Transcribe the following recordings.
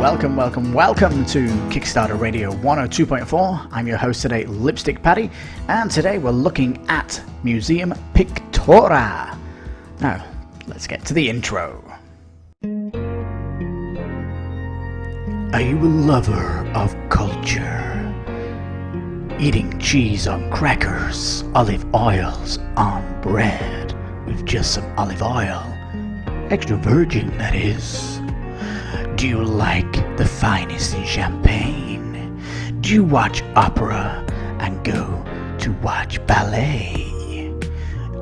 welcome to Kickstarter Radio 102.4. I'm your host today, Lipstickpaddy, and today we're looking at Museum Pictura. Now, let's get to the intro. Are you a lover of culture? Eating cheese on crackers, olive oils on bread with just some olive oil. Extra virgin, that is. Do you like the finest in champagne? Do you watch opera and go to watch ballet?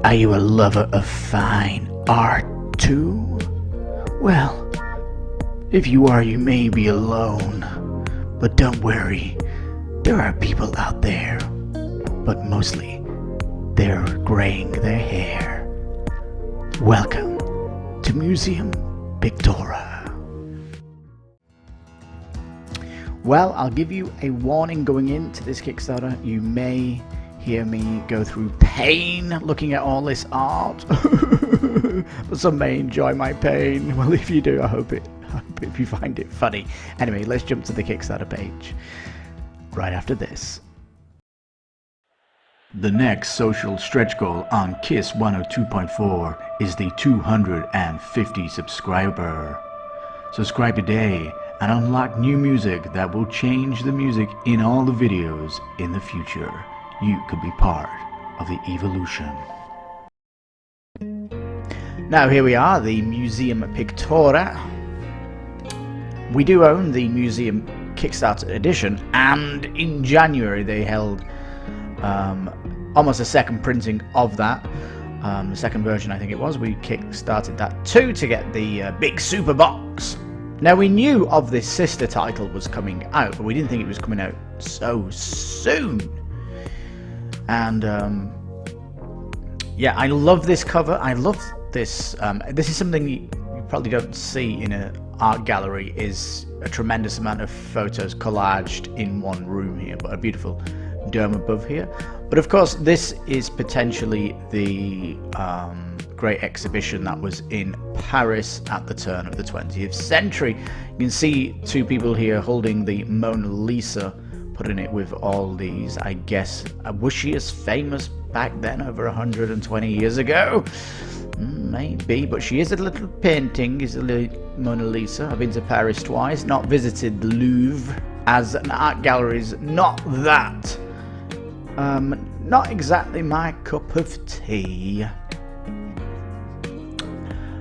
Are you a lover of fine art too? Well, if you are, you may be alone. But don't worry, there are people out there. But mostly, they're graying their hair. Welcome to Museum Pictura. Well, I'll give you a warning going into this Kickstarter. You may hear me go through pain looking at all this art. But some may enjoy my pain. Well, if you do, I hope if you find it funny. Anyway, let's jump to the Kickstarter page right after this. The next social stretch goal on KiS 102.4 is the 250 subscriber. Subscribe today and unlock new music that will change the music in all the videos in the future. You could be part of the evolution. Now here we are, the Museum Pictura. We do own the Museum Kickstarter edition, and in January they held almost a second printing of that. The second version, I think it was. We kickstarted that too to get the big super box. Now, we knew of this sister title was coming out, but we didn't think it was coming out so soon. And yeah, I love this cover. I love this. This is something you probably don't see in an art gallery, is a tremendous amount of photos collaged in one room here, but a beautiful dome above here. But of course, this is potentially the great exhibition that was in Paris at the turn of the 20th century. You can see two people here holding the Mona Lisa, putting it with all these, I guess, was she as famous back then, over 120 years ago? Maybe, but she is a little painting, is a little Mona Lisa. I've been to Paris twice, not visited the Louvre as an art gallery is not that. Not exactly my cup of tea.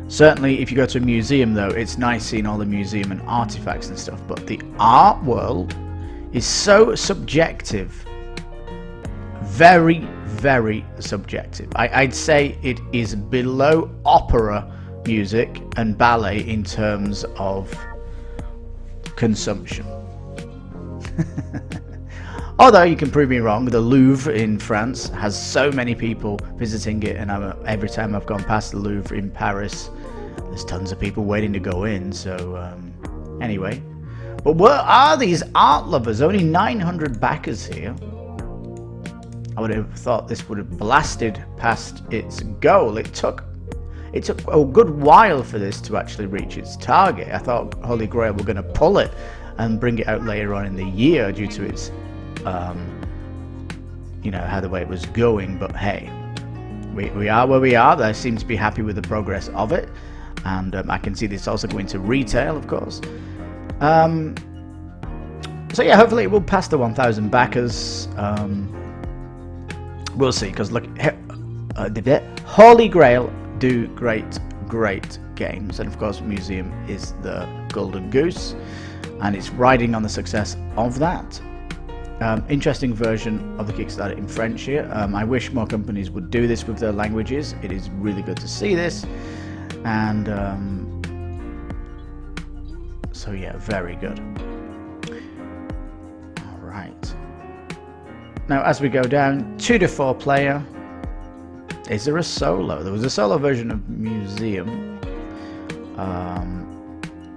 Certainly, if you go to a museum, though, it's nice seeing all the museum and artifacts and stuff, but the art world is so subjective. Very, very subjective. I'd say it is below opera music and ballet in terms of consumption. Although you can prove me wrong, the Louvre in France has so many people visiting it, and every time I've gone past the Louvre in Paris, there's tons of people waiting to go in. So anyway, but what are these art lovers? Only 900 backers here. I would have thought this would have blasted past its goal. It took a good while for this to actually reach its target. I thought Holy Grail were going to pull it and bring it out later on in the year due to its how the way it was going, but hey, we are where we are. They seem to be happy with the progress of it, and I can see this also going to retail, of course. So yeah, hopefully it will pass the 1,000 backers. We'll see, because look, Holy Grail do great games, and of course Museum is the golden goose, and it's riding on the success of that. Interesting version of the Kickstarter in French here. I wish more companies would do this with their languages. It is really good to see this, and so yeah, very good. All right. Now, as we go down, 2 to 4 player. Is there a solo? There was a solo version of Museum.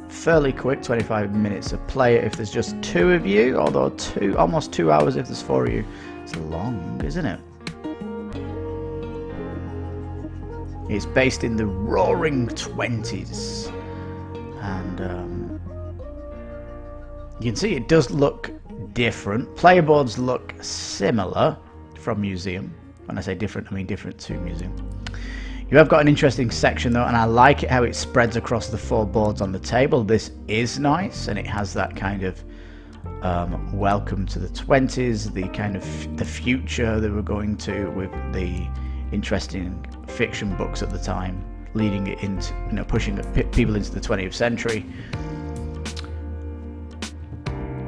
Fairly quick, 25 minutes a player if there's just 2 of you, although almost 2 hours if there's 4 of you. It's long, isn't it? It's based in the Roaring 20s, and You can see it does look different. Player boards look similar from museum. When I say different, I mean different to museum. You have got an interesting section though, and I like it how it spreads across the 4 boards on the table. This is nice, and it has that kind of welcome to the 20s, the kind of the future that we're going to with the interesting fiction books at the time, leading it into, you know, pushing people into the 20th century.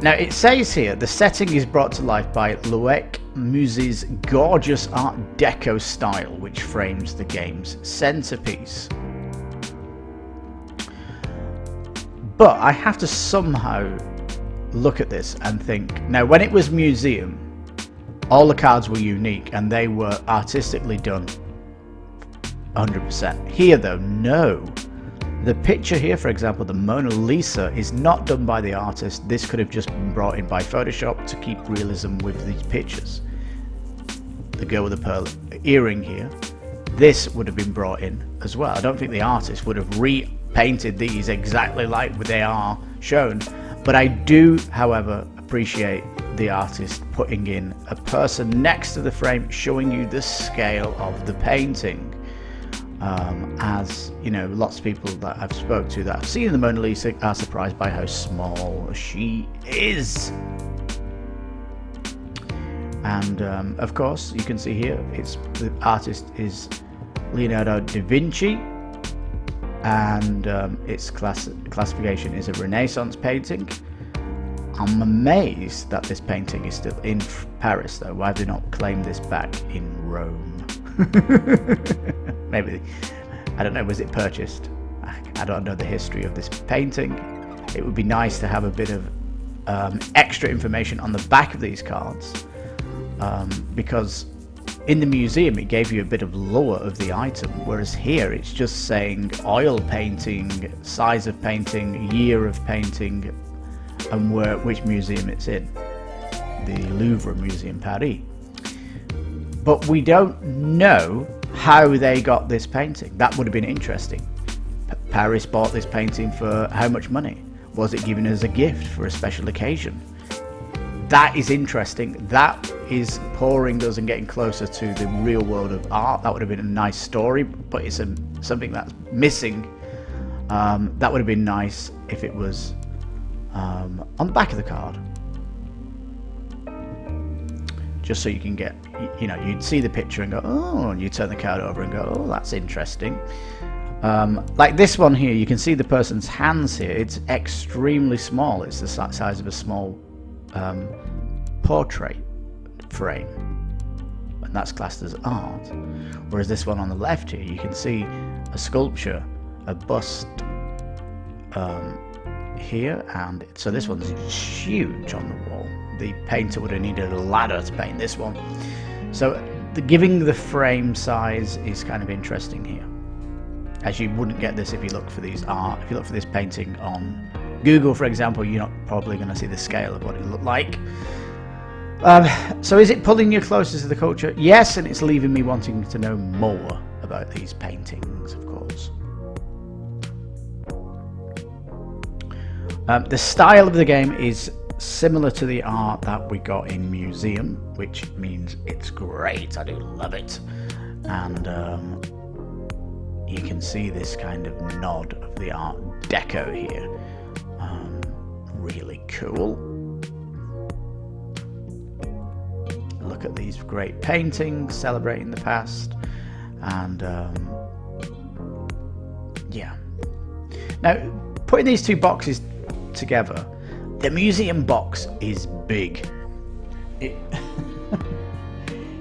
Now it says here the setting is brought to life by Loic Muse's gorgeous Art Deco style, which frames the game's centerpiece. But I have to somehow look at this and think, now when it was museum, all the cards were unique and they were artistically done 100%. Here though, no. The picture here, for example, the Mona Lisa, is not done by the artist. This could have just been brought in by Photoshop to keep realism with these pictures. The girl with the pearl earring here, this would have been brought in as well. I don't think the artist would have repainted these exactly like they are shown, but I do, however, appreciate the artist putting in a person next to the frame showing you the scale of the painting. As you know, lots of people that I've spoke to that have seen the Mona Lisa are surprised by how small she is. And of course, you can see here, the artist is Leonardo da Vinci, and its classification is a Renaissance painting. I'm amazed that this painting is still in Paris, though. Why have they not claimed this back in Rome? Maybe, I don't know, was it purchased? I don't know the history of this painting. It would be nice to have a bit of extra information on the back of these cards, because in the museum it gave you a bit of lore of the item, whereas here it's just saying oil painting, size of painting, year of painting, and which museum it's in. The Louvre Museum, Paris. But we don't know how they got this painting. That would have been interesting. Paris bought this painting for how much money? Was it given as a gift for a special occasion? That is interesting. That is pouring us and getting closer to the real world of art. That would have been a nice story, but it's something that's missing. That would have been nice if it was on the back of the card. Just so you can get, you know, you'd see the picture and go, oh, and you turn the card over and go, oh, that's interesting. Like this one here, you can see the person's hands here. It's extremely small. It's the size of a small portrait frame, and that's classed as art. Whereas this one on the left here, you can see a sculpture, a bust here, and so this one's huge on the wall. The painter would have needed a ladder to paint this one. So giving the frame size is kind of interesting here, as you wouldn't get this if you look for these art. If you look for this painting on Google, for example, you're not probably going to see the scale of what it looked like. So is it pulling you closer to the culture? Yes, and it's leaving me wanting to know more about these paintings, of course. The style of the game is similar to the art that we got in museum, which means it's great. I do love it. And you can see this kind of nod of the Art Deco here. Really cool. Look at these great paintings celebrating the past. And yeah. Now, putting these two boxes together, the museum box is big. It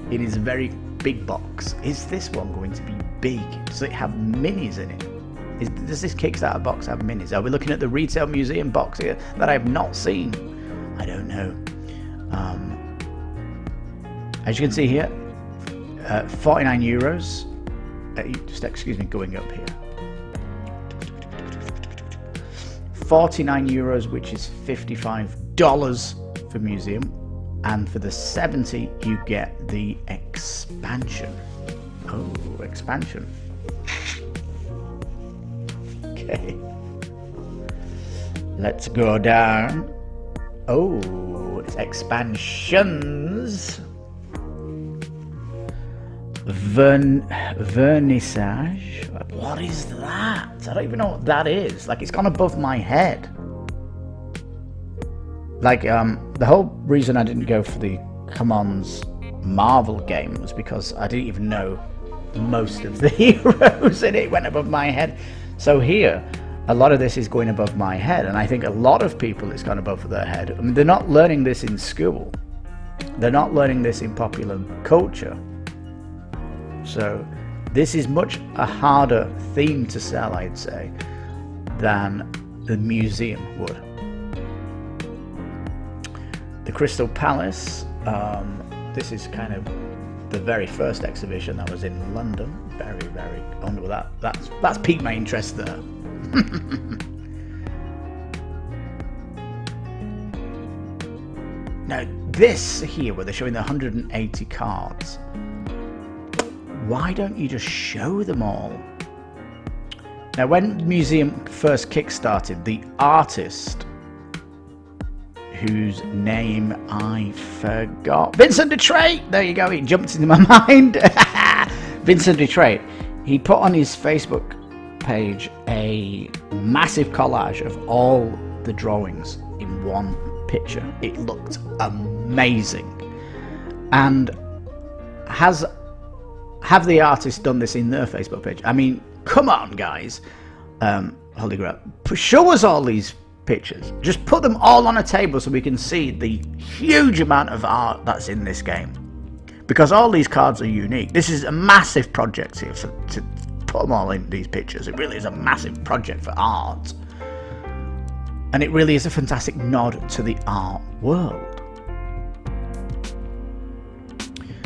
is a very big box. Is this one going to be big? Does it have minis in it? Does this Kickstarter box have minis? Are we looking at the retail museum box here that I have not seen? I don't know. As you can see here, 49 euros. Just excuse me, going up here. 49 euros, which is $55 for museum, and for the 70 you get the expansion. Oh, expansion. Okay, let's go down Oh, it's expansions. Vernissage. What is that? I don't even know what that is. Like, it's gone above my head. Like, the whole reason I didn't go for the Commons Marvel game was because I didn't even know most of the heroes and it went above my head. So here, a lot of this is going above my head, and I think a lot of people it's gone above their head. I mean, they're not learning this in school. They're not learning this in popular culture. So this is much a harder theme to sell, I'd say, than the museum would. The Crystal Palace, this is kind of the very first exhibition that was in London. Very, very, that's piqued my interest there. Now this here, where they're showing the 180 cards, why don't you just show them all? Now when the museum first kickstarted, the artist, whose name I forgot, Vincent Dutrait, there you go, he jumped into my mind. Vincent Dutrait, he put on his Facebook page a massive collage of all the drawings in one picture. It looked amazing. And have the artists done this in their Facebook page? I mean, come on, guys. Holy crap, show us all these pictures. Just put them all on a table so we can see the huge amount of art that's in this game, because all these cards are unique. This is a massive project here to put them all in these pictures. It really is a massive project for art, and it really is a fantastic nod to the art world.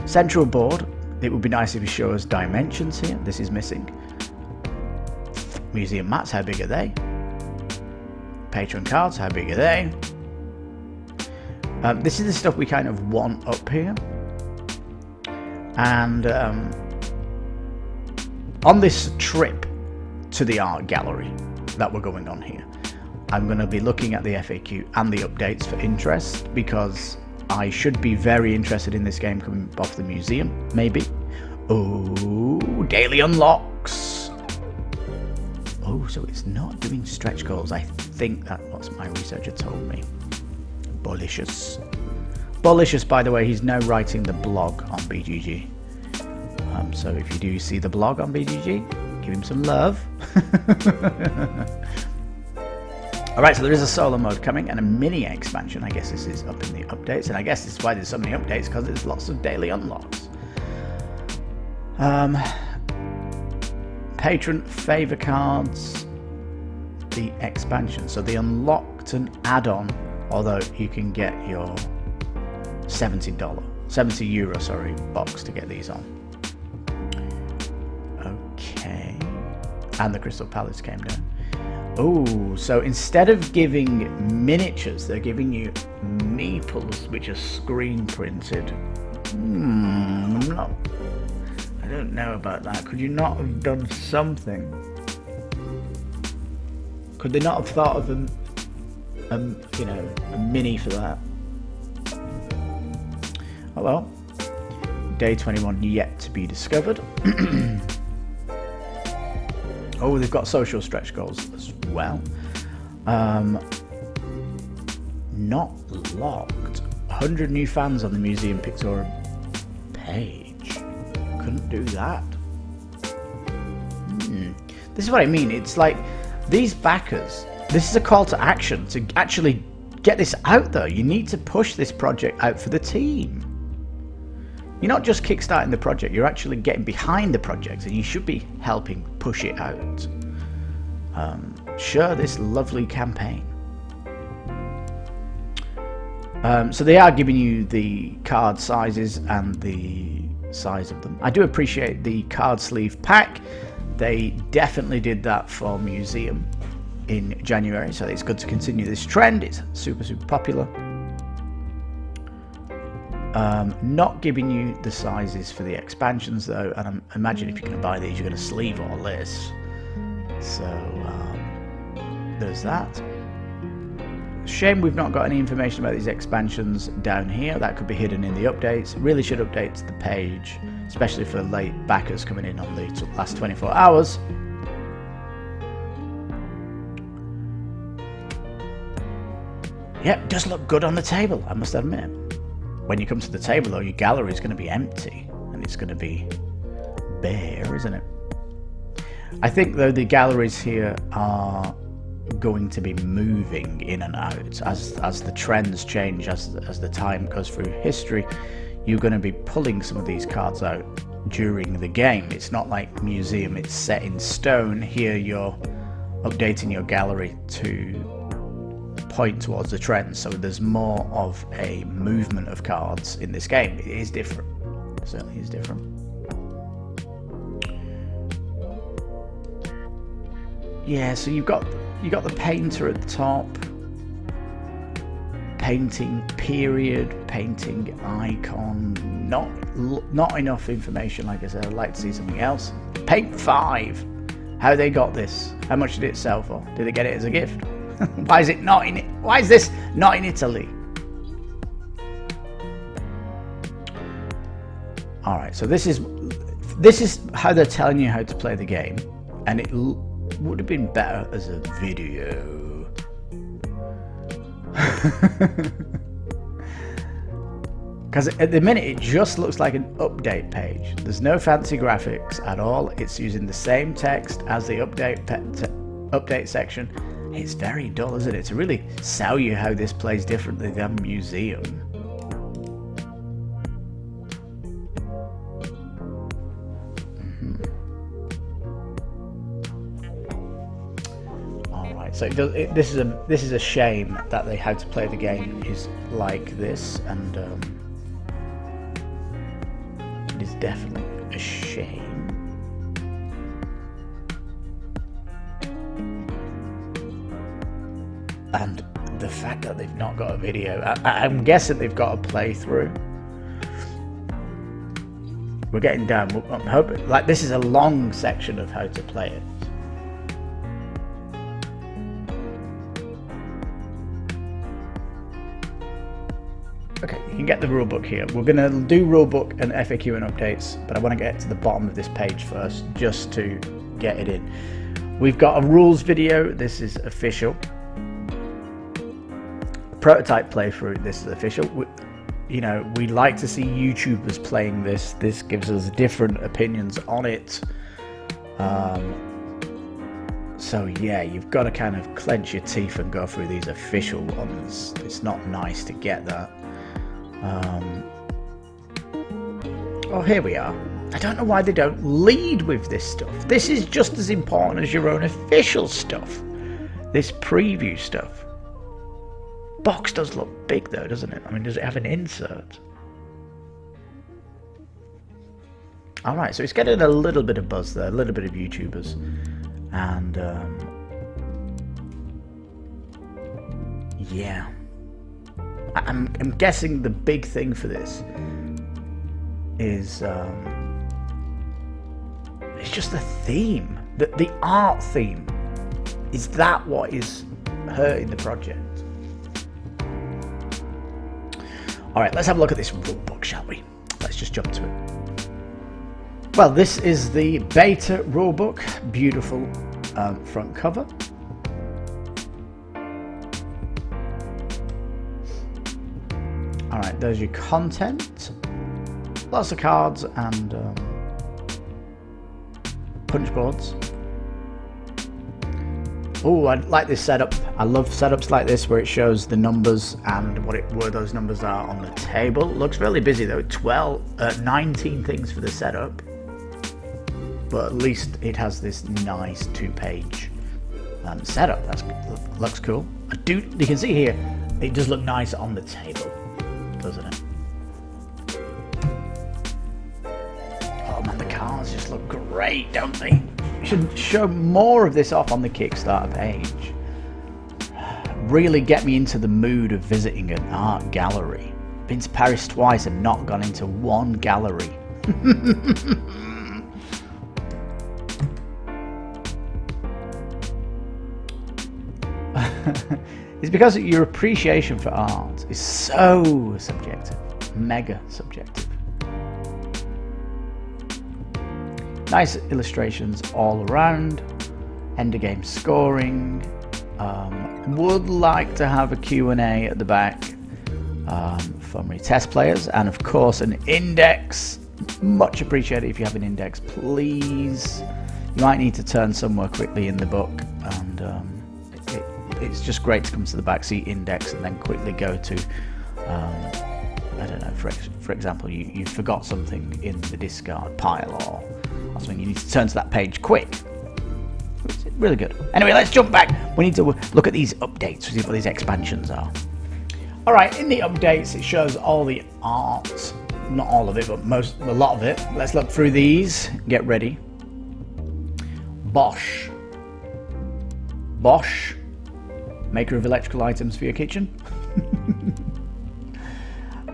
Central board, it would be nice if you show us dimensions here. This is missing. Museum mats, how big are they? Patron cards, how big are they? This is the stuff we kind of want up here. And on this trip to the art gallery that we're going on here, I'm going to be looking at the FAQ and the updates for interest, because I should be very interested in this game coming off the museum, maybe. Oh, daily unlocks. Oh, so it's not doing stretch goals. I think that's what my researcher told me. Bolicious. Bolicious, by the way, he's now writing the blog on BGG. So if you do see the blog on BGG, give him some love. Alright, so there is a solo mode coming and a mini expansion. I guess this is up in the updates, and I guess this is why there's so many updates, because there's lots of daily unlocks. Patron favour cards, the expansion. So the unlocked an add-on, although you can get your €70 box to get these on. Okay, and the Crystal Palace came down. Oh, so instead of giving miniatures, they're giving you meeples, which are screen printed. I don't know about that. Could you not have done something? Could they not have thought of a mini for that? Oh well. Day 21 yet to be discovered. Oh, they've got social stretch goals as well. Not locked. 100 new fans on the museum Pictura page. Couldn't do that. This is what I mean. It's like these backers, this is a call to action to actually get this out there. You need to push this project out for the team. You're not just kickstarting the project, you're actually getting behind the project, and you should be helping push it out. Share this lovely campaign. So they are giving you the card sizes and the size of them. I do appreciate the card sleeve pack. They definitely did that for museum in January, so it's good to continue this trend. It's super popular. Not giving you the sizes for the expansions though, and I imagine if you're going to buy these, you're going to sleeve all this. So there's that. Shame we've not got any information about these expansions down here. That could be hidden in the updates. Really should update the page, especially for late backers coming in on the last 24 hours. Yeah, it does look good on the table, I must admit. When you come to the table though, your gallery is going to be empty and it's going to be bare, isn't it? I think though the galleries here are going to be moving in and out as the trends change, as the time goes through history. You're going to be pulling some of these cards out during the game. It's not like museum, it's set in stone. Here you're updating your gallery to point towards the trends, so there's more of a movement of cards in this game. It is different, it certainly is different. Yeah, so you've got the painter at the top, painting period, painting icon. Not enough information, like I said. I'd like to see something else. Paint 5. How they got this? How much did it sell for? Did they get it as a gift? Why is it not in it? Why is this not in Italy? All right, so this is how they're telling you how to play the game, and it would have been better as a video. Because at the minute it just looks like an update page. There's no fancy graphics at all. It's using the same text as the update section. It's very dull, isn't it? To really sell you how this plays differently than museum. So this is a shame that they had to play the game is like this, and it is definitely a shame. And the fact that they've not got a video, I'm guessing they've got a playthrough. We're getting down. I'm hoping, like, this is a long section of how to play it. Okay, you can get the rulebook here. We're going to do rulebook and FAQ and updates, but I want to get to the bottom of this page first, just to get it in. We've got a rules video. This is official. Prototype playthrough. This is official. We like to see YouTubers playing this. This gives us different opinions on it. So yeah, you've got to kind of clench your teeth and go through these official ones. It's not nice to get that. Oh, here we are. I don't know why they don't lead with this stuff. This is just as important as your own official stuff. This preview stuff. Box does look big though, doesn't it? I mean, does it have an insert? Alright, so it's getting a little bit of buzz there, a little bit of YouTubers. And, yeah. I'm guessing the big thing for this is it's just the theme, the art theme. Is that what is hurting the project? All right, let's have a look at this rulebook, shall we? Let's just jump to it. Well, this is the beta rulebook. Beautiful front cover. Alright, there's your content. Lots of cards and punch boards. Oh, I like this setup. I love setups like this where it shows the numbers and where those numbers are on the table. Looks really busy though. 19 things for the setup. But at least it has this nice 2-page setup. Looks cool. You can see here, it does look nice on the table, doesn't it? Oh man, the cards just look great, don't they? You should show more of this off on the Kickstarter page. Really get me into the mood of visiting an art gallery. Been to Paris twice and not gone into one gallery. is because your appreciation for art is so subjective, mega subjective. Nice illustrations all around, end of game scoring. Would like to have a Q&A at the back for my test players, and of course an index. Much appreciated if you have an index, please. You might need to turn somewhere quickly in the book, and it's just great to come to the back, see index, and then quickly go to I don't know, for example, you forgot something in the discard pile or something, you need to turn to that page quick. It's really good. Anyway, let's jump back. We need to look at these updates, see what these expansions are. Alright, in the updates it shows all the art, not all of it, but a lot of it. Let's look through these, get ready. Bosch, maker of electrical items for your kitchen.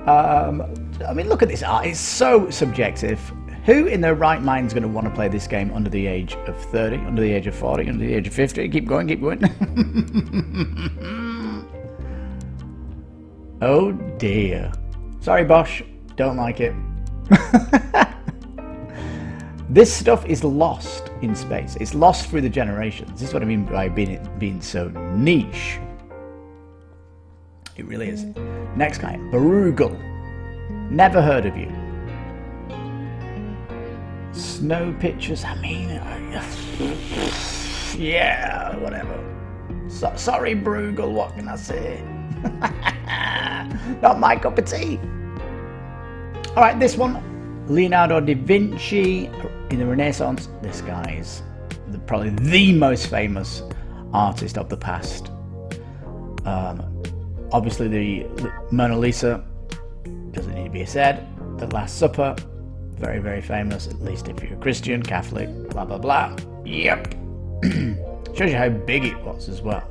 I mean, look at this art, it's so subjective. Who in their right mind is going to want to play this game under the age of 30, under the age of 40, under the age of 50? Keep going, keep going. Oh dear. Sorry, Bosch, don't like it. This stuff is lost in space. It's lost through the generations. This is what I mean by being so niche. It really is. Next guy, Bruegel. Never heard of you. Snow pictures, I mean, yeah, whatever. Sorry, Bruegel, what can I say? Not my cup of tea. Alright, this one, Leonardo da Vinci in the Renaissance. This guy is probably the most famous artist of the past. Obviously the Mona Lisa, doesn't need to be said. The Last Supper, very, very famous, at least if you're a Christian, Catholic, blah, blah, blah. Yep. Shows you how big it was as well.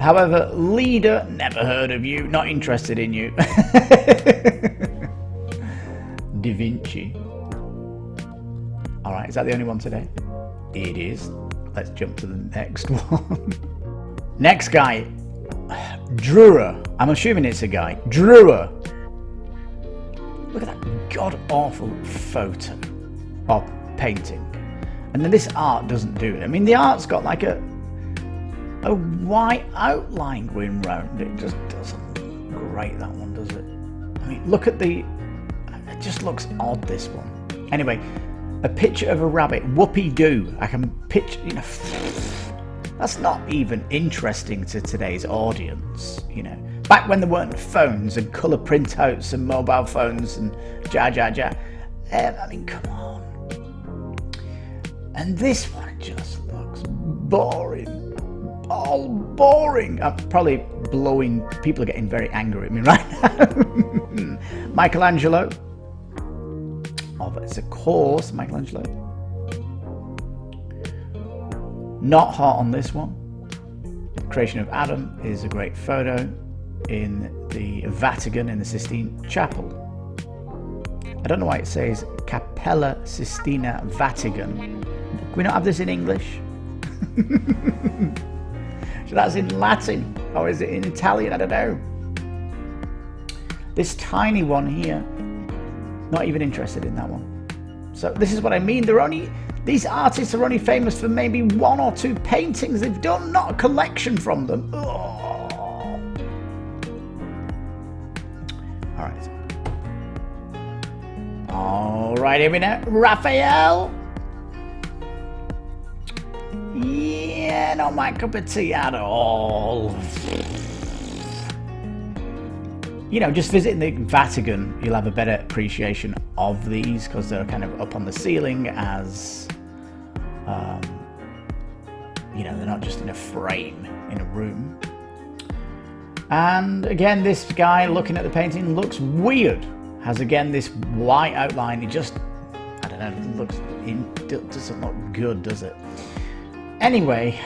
However, Leader, never heard of you, not interested in you. Da Vinci. Alright, is that the only one today? It is. Let's jump to the next one. Next guy, Drewer. I'm assuming it's a guy. Drewer. Look at that god-awful photo or painting. And then this art doesn't do it. I mean, the art's got like a white outline going round. It just doesn't look great, that one, does it? I mean, look at it just looks odd, this one. Anyway, a picture of a rabbit, whoopee-doo. I can picture, you know, that's not even interesting to today's audience, you know. Back when there weren't phones and colour printouts and mobile phones and I mean, come on. And this one just looks boring. All boring. I'm probably blowing, people are getting very angry at me right now. Michelangelo. Oh, but it's a course, Michelangelo. Not hot on this one. The creation of Adam is a great photo in the Vatican in the Sistine Chapel. I don't know why it says Capella Sistina Vatican. Can we not have this in English? So that's in Latin, or is it in Italian? I don't know. This tiny one here, not even interested in that one. So this is what I mean. These artists are only famous for maybe one or two paintings they've done, not a collection from them. Oh. All right, here we go. Raphael. Yeah, not my cup of tea at all. You know, just visiting the Vatican, you'll have a better appreciation of these because they're kind of up on the ceiling as, you know, they're not just in a frame in a room. And again, this guy looking at the painting looks weird. Has again this white outline. It just, I don't know, it doesn't look good, does it? Anyway,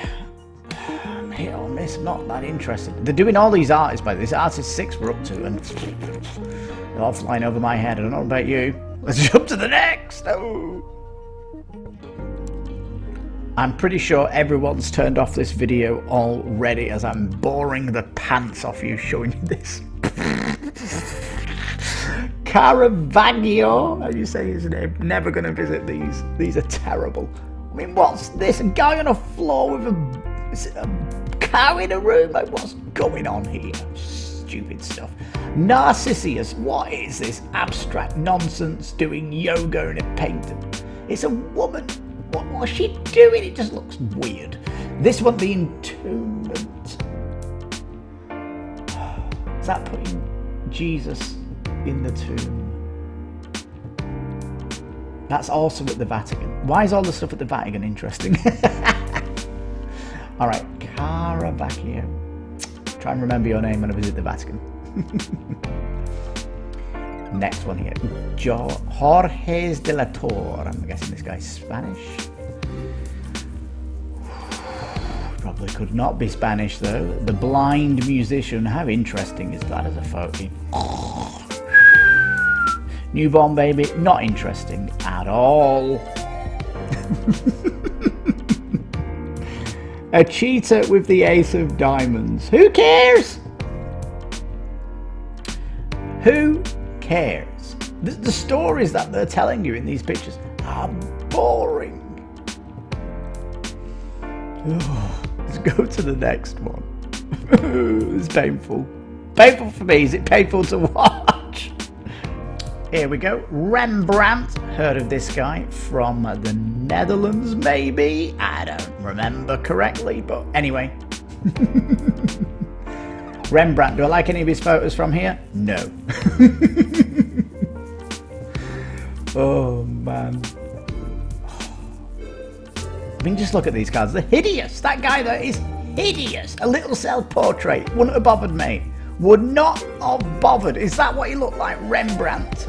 hit or miss, I'm not that interested. They're doing all these artists, by this artist 6 we're up to, and they're all flying over my head. I don't know about you. Let's jump to the next. Oh. I'm pretty sure everyone's turned off this video already as I'm boring the pants off you showing you this. Caravaggio, how do you say his name? Never going to visit these. These are terrible. I mean, what's this? A guy on a floor with a cow in a room? Like, what's going on here? Stupid stuff. Narcissus, what is this abstract nonsense doing yoga in a painting? It's a woman. What's she doing? It just looks weird. This one, the entombment. Is that putting Jesus in the tomb? That's also at the Vatican. Why is all the stuff at the Vatican interesting? Alright, Caravaggio. Try and remember your name when I visit the Vatican. Next one here. Jorge de la Torre. I'm guessing this guy's Spanish. Probably could not be Spanish though. The Blind Musician. How interesting is that as a photo? Newborn baby. Not interesting at all. A cheetah with the ace of diamonds. Who cares? Who cares? The stories that they're telling you in these pictures are boring. Let's go to the next one. It's painful. Painful for me. Is it painful to watch? Here we go. Rembrandt. Heard of this guy from the Netherlands, maybe? I don't remember correctly, but anyway. Rembrandt. Do I like any of his photos from here? No. Oh, man. I mean, just look at these cards. They're hideous. That guy there is hideous. A little self-portrait. Wouldn't have bothered me. Would not have bothered. Is that what he looked like? Rembrandt.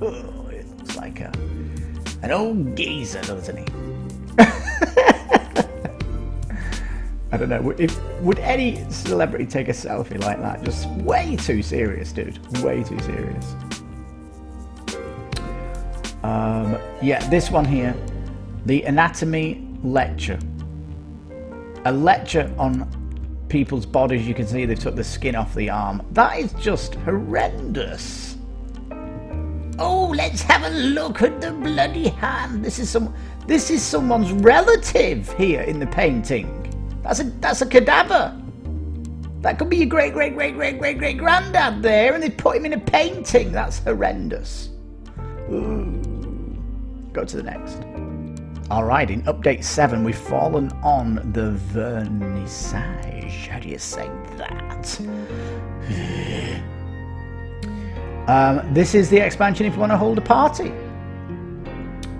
Oh, it looks like an old geezer, doesn't he? I don't know. Would any celebrity take a selfie like that? Just way too serious, dude. Way too serious. Yeah, this one here. The anatomy lecture. A lecture on people's bodies. You can see they took the skin off the arm. That is just horrendous. Oh, let's have a look at the bloody hand. This is someone's relative here in the painting. That's a cadaver. That could be your great granddad there, and they put him in a painting. That's horrendous. Ooh. Go to the next. Alright, in update 7 we've fallen on the vernissage. How do you say that? This is the expansion if you want to hold a party.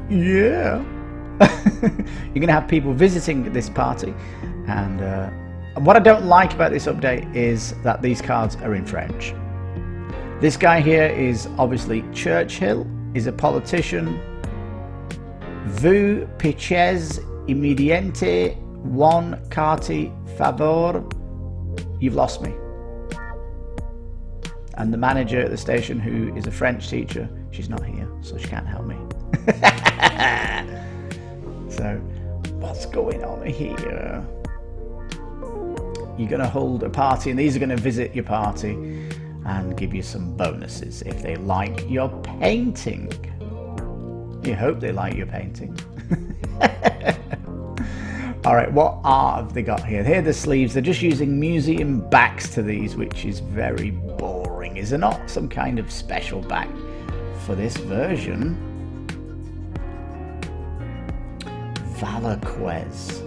Yeah. You're going to have people visiting this party. And what I don't like about this update is that these cards are in French. This guy here is obviously Churchill. He's a politician. Vous pitchez immediente one carte favor. You've lost me. And the manager at the station, who is a French teacher, she's not here, so she can't help me. So, what's going on here? You're going to hold a party, and these are going to visit your party and give you some bonuses if they like your painting. You hope they like your painting. Alright, what art have they got here? Here are the sleeves. They're just using museum backs to these, which is very boring. Is there not some kind of special back for this version? Valaquez.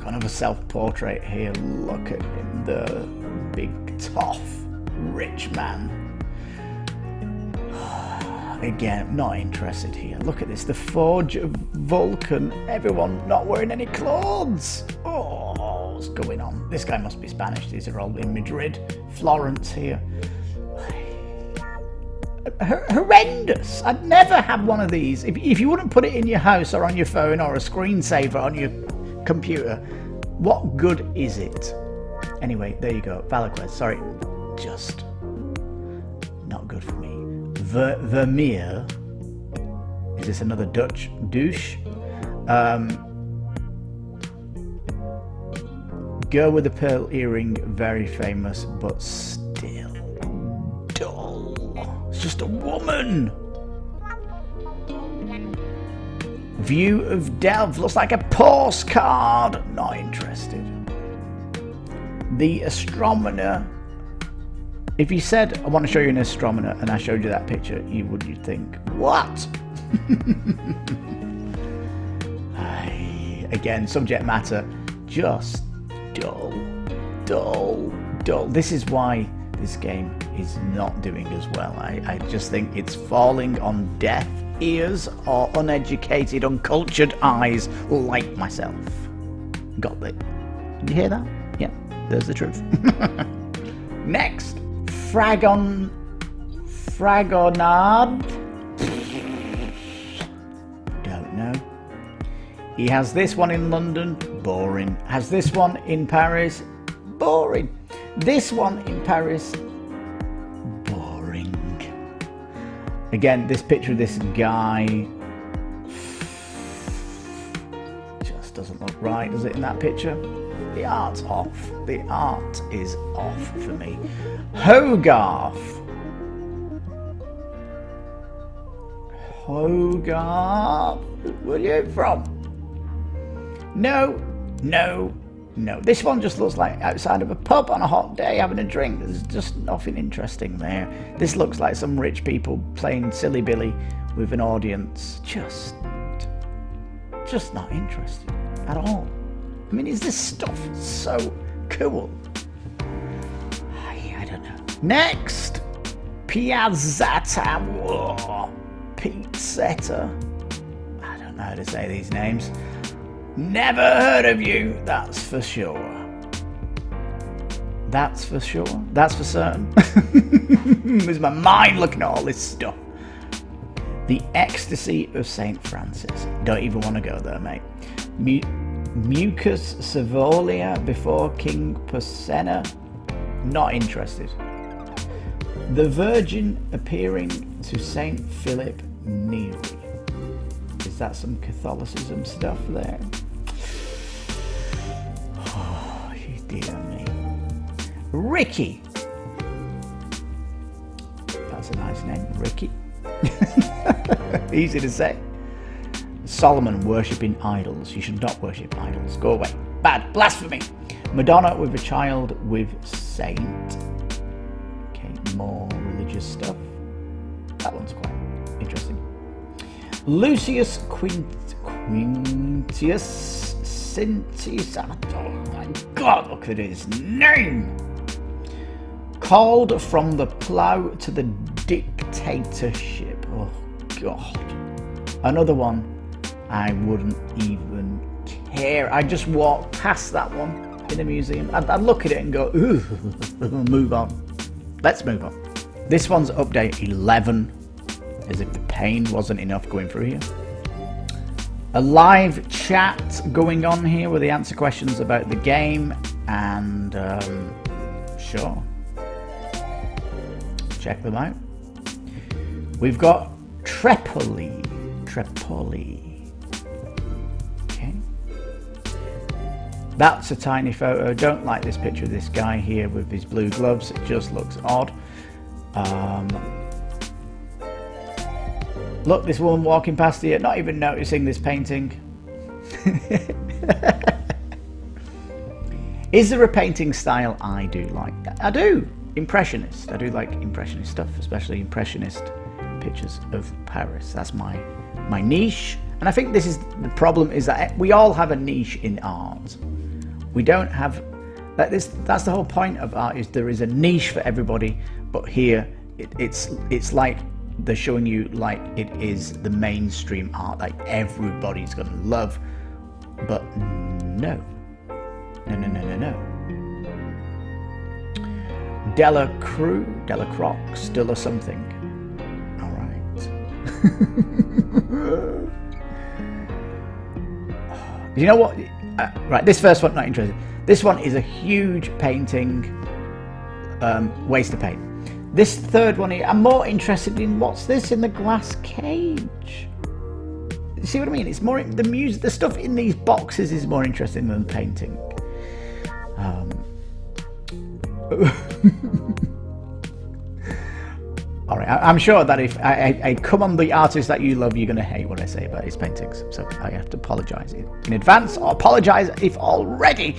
Kind of a self-portrait here. Look at him, the big, tough, rich man. Again, not interested here. Look at this, the Forge of Vulcan. Everyone not wearing any clothes. Oh, what's going on? This guy must be Spanish. These are all in Madrid. Florence here. Horrendous. I'd never have one of these. If you wouldn't put it in your house or on your phone or a screensaver on your computer, what good is it? Anyway, there you go. Valaquez, sorry. Just not good for me. Vermeer. Is this another Dutch douche? Girl with a pearl earring, very famous, but still dull. It's just a woman. View of Delve, looks like a postcard. Not interested. The Astronomer. If you said, I want to show you an astronomer, and I showed you that picture, you'd think, what? Again, subject matter, just dull. This is why this game is not doing as well. I just think it's falling on deaf ears or uneducated, uncultured eyes like myself. Got it? Did you hear that? Yeah, there's the truth. Next, Fragonard. Don't know. He has this one in London, boring. Has this one in Paris, boring. This one in Paris, boring. Again, this picture of this guy just doesn't look right, does it, in that picture? The art's off. The art is off for me. Hogarth. Where are you from? No. This one just looks like outside of a pub on a hot day having a drink. There's just nothing interesting there. This looks like some rich people playing Silly Billy with an audience. Just not interested at all. I mean, is this stuff so cool? I don't know. Next, Piazzetta. Pizzetta. I don't know how to say these names. Never heard of you, that's for sure. That's for sure. That's for certain. Lose my mind looking at all this stuff. The Ecstasy of St. Francis. Don't even want to go there, mate. Mucus Savolia before King Porsena. Not interested. The Virgin appearing to St. Philip Neri. Is that some Catholicism stuff there? Oh, dear me. Ricky. That's a nice name, Ricky. Easy to say. Solomon worshipping idols. You should not worship idols. Go away. Bad. Blasphemy. Madonna with a child with saint. Okay, more religious stuff. That one's quite interesting. Lucius Quintius Sintius. Oh my God, look at his name. Called from the plough to the dictatorship. Oh God. Another one I wouldn't even care. I just walk past that one in a museum. I'd look at it and go, ooh, move on. Let's move on. This one's update 11. As if the pain wasn't enough going through here. A live chat going on here where they answer questions about the game, and sure, check them out. We've got Tripoli. Okay, that's a tiny photo. Don't like this picture of this guy here with his blue gloves. It just looks odd. Look, this woman walking past here, not even noticing this painting. Is there a painting style I do like? I do. Impressionist. I do like Impressionist stuff, especially Impressionist pictures of Paris. That's my niche. And I think this is the problem, is that we all have a niche in art. We don't have... That's the whole point of art, is there is a niche for everybody, but here it's like they're showing you like it is the mainstream art, like everybody's gonna love, but no. Delacroix, still or something. All right. You know what? Right, this first one, not interested. This one is a huge painting, waste of paint. This third one here, I'm more interested in what's this in the glass cage. See what I mean? It's more the stuff in these boxes is more interesting than the painting. All right, I'm sure that if I come on the artist that you love, you're going to hate what I say about his paintings. So I have to apologise in advance. Or apologise if already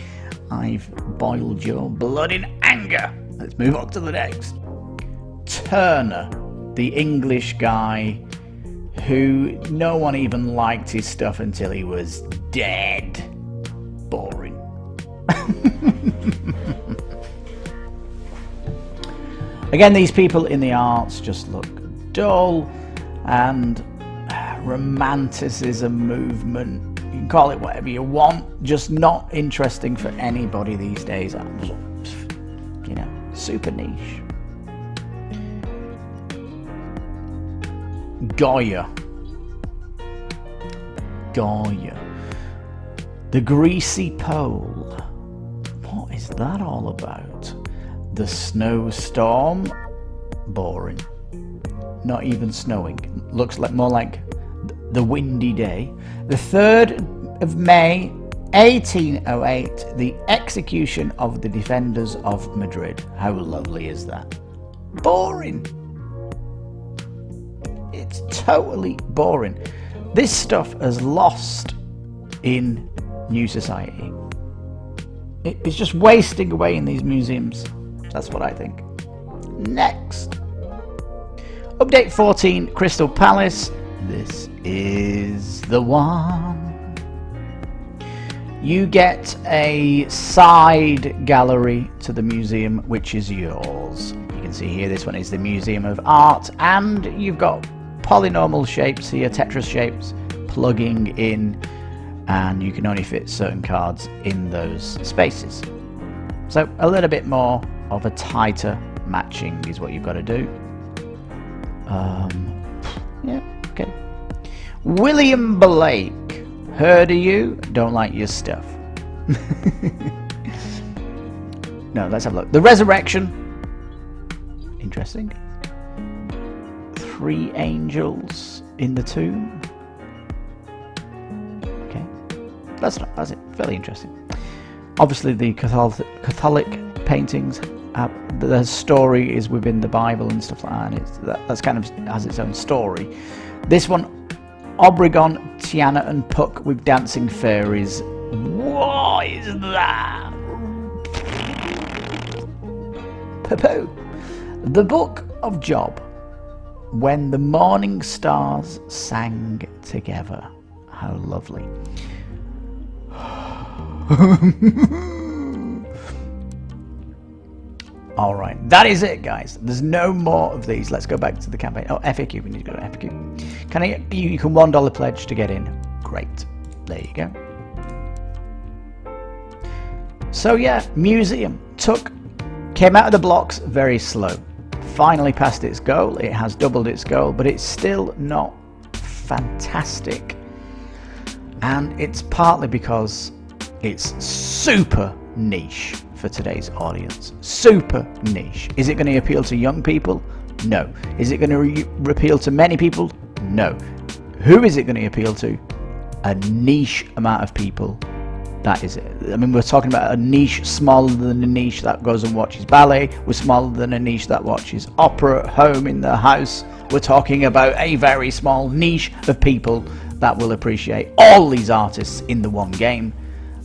I've boiled your blood in anger. Let's move on to the next. Turner, the English guy who no one even liked his stuff until he was dead. Boring. Again, these people in the arts just look dull, and romanticism movement, you can call it whatever you want, just not interesting for anybody these days. You know, super niche. Goya. The Greasy Pole. What is that all about? The Snowstorm. Boring. Not even snowing. Looks like more like the windy day. The 3rd of May 1808. The execution of the defenders of Madrid. How lovely is that? Boring. It's totally boring. This stuff has lost in New Society. It's just wasting away in these museums. That's what I think. Next. Update 14, Crystal Palace. This is the one. You get a side gallery to the museum, which is yours. You can see here, this one is the Museum of Art, and you've got polynomial shapes here, Tetris shapes, plugging in, and you can only fit certain cards in those spaces. So a little bit more of a tighter matching is what you've got to do. Yeah, okay. William Blake, heard of you, don't like your stuff. No, let's have a look. The Resurrection, interesting. 3 angels in the tomb. Okay, that's it. Fairly interesting. Obviously, the Catholic paintings, the story is within the Bible and stuff like that. And that's kind of has its own story. This one, Obregon, Tiana, and Puck with dancing fairies. What is that? Poo-poo. The Book of Job. When the morning stars sang together. How lovely. Alright, that is it, guys. There's no more of these. Let's go back to the campaign. Oh, FAQ. We need to go to FAQ. You can $1 pledge to get in. Great. There you go. So yeah, museum came out of the blocks very slow. Finally passed its goal. It has doubled its goal, but it's still not fantastic. And it's partly because it's super niche for today's audience. Super niche. Is it going to appeal to young people? No. Is it going to appeal to many people? No. Who is it going to appeal to? A niche amount of people. That is it. I mean, we're talking about a niche smaller than a niche that goes and watches ballet. We're smaller than a niche that watches opera at home in their house. We're talking about a very small niche of people that will appreciate all these artists in the one game.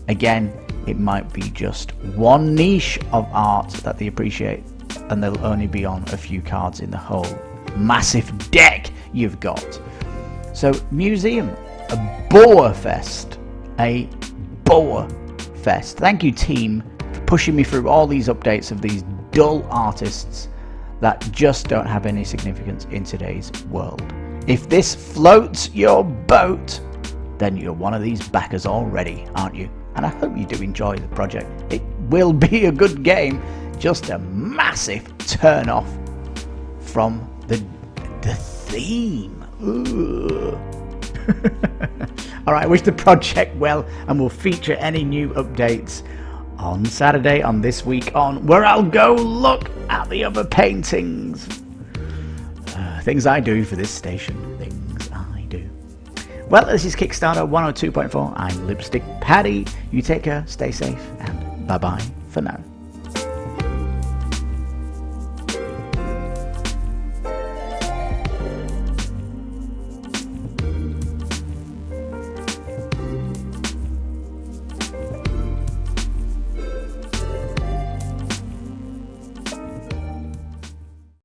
Again, it might be just one niche of art that they appreciate, and they'll only be on a few cards in the whole massive deck you've got. So, museum, a Boer Fest, a Boer Fest. Thank you, team, for pushing me through all these updates of these dull artists that just don't have any significance in today's world. If this floats your boat, then you're one of these backers already, aren't you? And I hope you do enjoy the project. It will be a good game, just a massive turn off from the theme. Alright, I wish the project well, and we'll feature any new updates on Saturday on This Week On, where I'll go look at the other paintings. Things I do for this station. Things I do. Well, this is Kickstarter 102.4. I'm Lipstickpaddy. You take care, stay safe, and bye-bye for now.